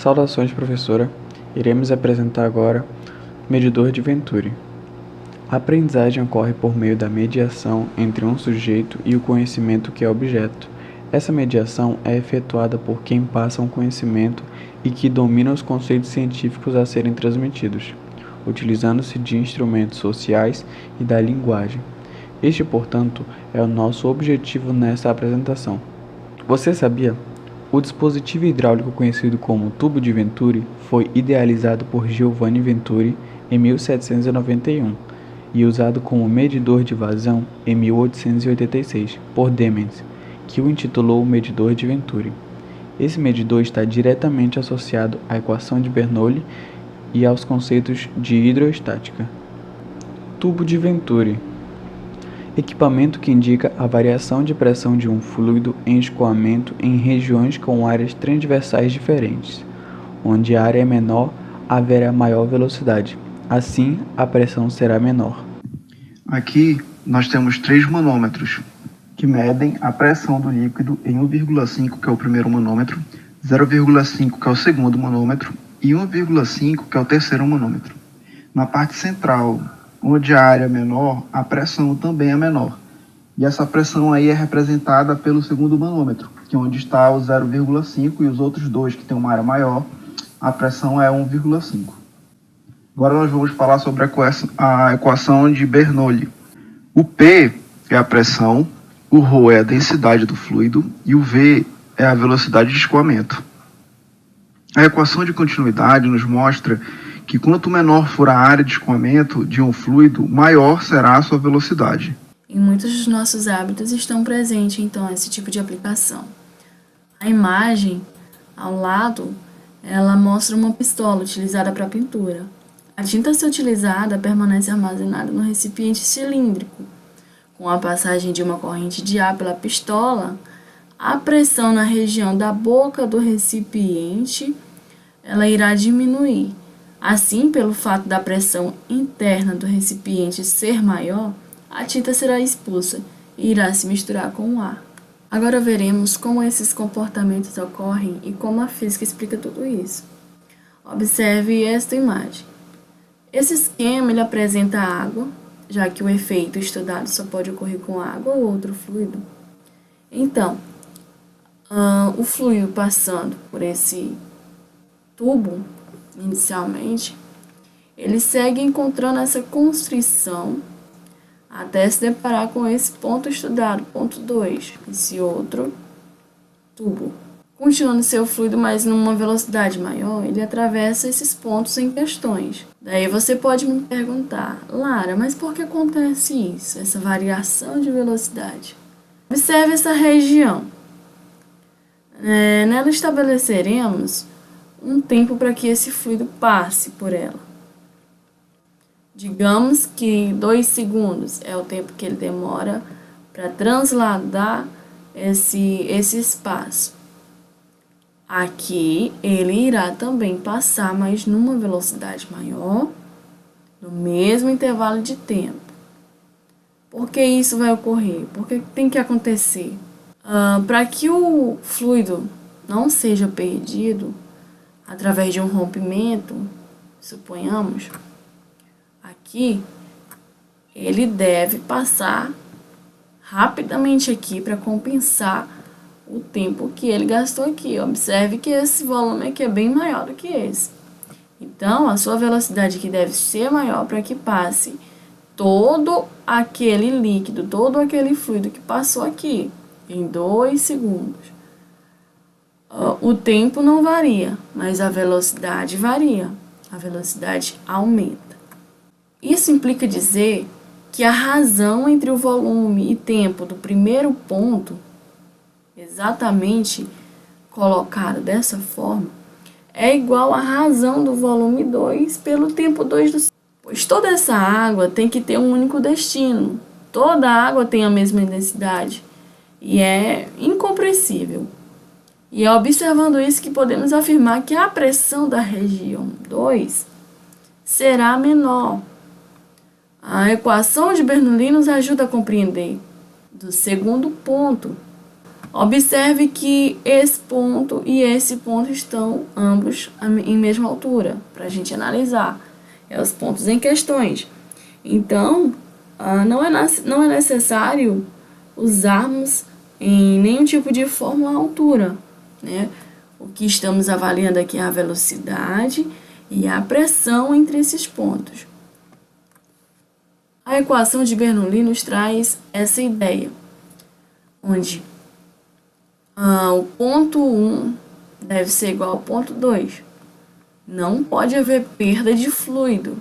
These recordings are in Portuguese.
Saudações, professora. Iremos apresentar agora o medidor de Venturi. A aprendizagem ocorre por meio da mediação entre um sujeito e o conhecimento que é objeto. Essa mediação é efetuada por quem passa um conhecimento e que domina os conceitos científicos a serem transmitidos, utilizando-se de instrumentos sociais e da linguagem. Este, portanto, é o nosso objetivo nesta apresentação. Você sabia? O dispositivo hidráulico conhecido como tubo de Venturi foi idealizado por Giovanni Venturi em 1791 e usado como medidor de vazão em 1886 por Demens, que o intitulou medidor de Venturi. Esse medidor está diretamente associado à equação de Bernoulli e aos conceitos de hidroestática. Tubo de Venturi. Equipamento que indica a variação de pressão de um fluido em escoamento em regiões com áreas transversais diferentes. Onde a área é menor, haverá maior velocidade. Assim, a pressão será menor. Aqui nós temos 3 manômetros, que medem a pressão do líquido em 1,5, que é o primeiro manômetro, 0,5, que é o segundo manômetro, e 1,5, que é o terceiro manômetro. Na parte central, onde a área é menor, a pressão também é menor. E essa pressão aí é representada pelo segundo manômetro, que é onde está o 0,5 e os outros dois que tem uma área maior, a pressão é 1,5. Agora nós vamos falar sobre a equação de Bernoulli. O P é a pressão, o ρ é a densidade do fluido e o V é a velocidade de escoamento. A equação de continuidade nos mostra que quanto menor for a área de escoamento de um fluido, maior será a sua velocidade. Em muitos dos nossos hábitos estão presentes, então, esse tipo de aplicação. A imagem, ao lado, ela mostra uma pistola utilizada para pintura. A tinta a ser utilizada permanece armazenada no recipiente cilíndrico. Com a passagem de uma corrente de ar pela pistola, a pressão na região da boca do recipiente ela irá diminuir. Assim, pelo fato da pressão interna do recipiente ser maior, a tinta será expulsa e irá se misturar com o ar. Agora veremos como esses comportamentos ocorrem e como a física explica tudo isso. Observe esta imagem. Esse esquema ele apresenta a água, já que o efeito estudado só pode ocorrer com água ou outro fluido. Então, o fluido passando por esse tubo, inicialmente, ele segue encontrando essa constrição até se deparar com esse ponto estudado, ponto 2, esse outro tubo. Continuando seu fluido, mas numa velocidade maior, ele atravessa esses pontos em questões. Daí você pode me perguntar, Lara, mas por que acontece isso, essa variação de velocidade? Observe essa região. Nela estabeleceremos um tempo para que esse fluido passe por ela. Digamos que 2 segundos é o tempo que ele demora para transladar esse espaço. Aqui ele irá também passar, mas numa velocidade maior, no mesmo intervalo de tempo. Por que isso vai ocorrer? Por que tem que acontecer? Para que o fluido não seja perdido através de um rompimento, suponhamos, aqui ele deve passar rapidamente aqui para compensar o tempo que ele gastou aqui. Observe que esse volume aqui é bem maior do que esse. Então, a sua velocidade aqui deve ser maior para que passe todo aquele líquido, todo aquele fluido que passou aqui, em 2 segundos. O tempo não varia, mas a velocidade varia. A velocidade aumenta. Isso implica dizer que a razão entre o volume e tempo do primeiro ponto, exatamente colocado dessa forma, é igual à razão do volume 2 pelo tempo 2 do segundo. Pois toda essa água tem que ter um único destino. Toda água tem a mesma densidade e é incompreensível. E é observando isso que podemos afirmar que a pressão da região 2 será menor. A equação de Bernoulli nos ajuda a compreender. Do segundo ponto, Observe que esse ponto e esse ponto estão ambos em mesma altura, para a gente analisar. Os pontos em questões. Então, não é necessário usarmos em nenhum tipo de fórmula a altura, né? O que estamos avaliando aqui é a velocidade e a pressão entre esses pontos. A equação de Bernoulli nos traz essa ideia, onde o ponto 1 deve ser igual ao ponto 2. Não pode haver perda de fluido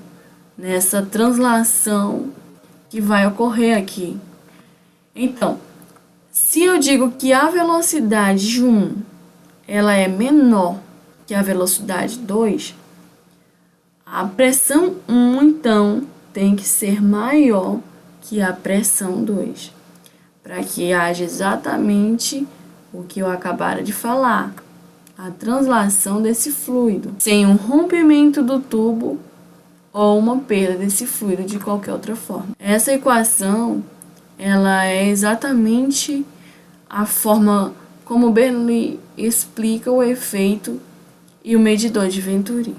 nessa translação que vai ocorrer aqui. Então, se eu digo que a velocidade 1 ela é menor que a velocidade 2, a pressão 1, então, tem que ser maior que a pressão 2, para que haja exatamente o que eu acabara de falar, a translação desse fluido, sem um rompimento do tubo ou uma perda desse fluido de qualquer outra forma. Essa equação, ela é exatamente a forma como Bernoulli explica o efeito e o medidor de Venturi.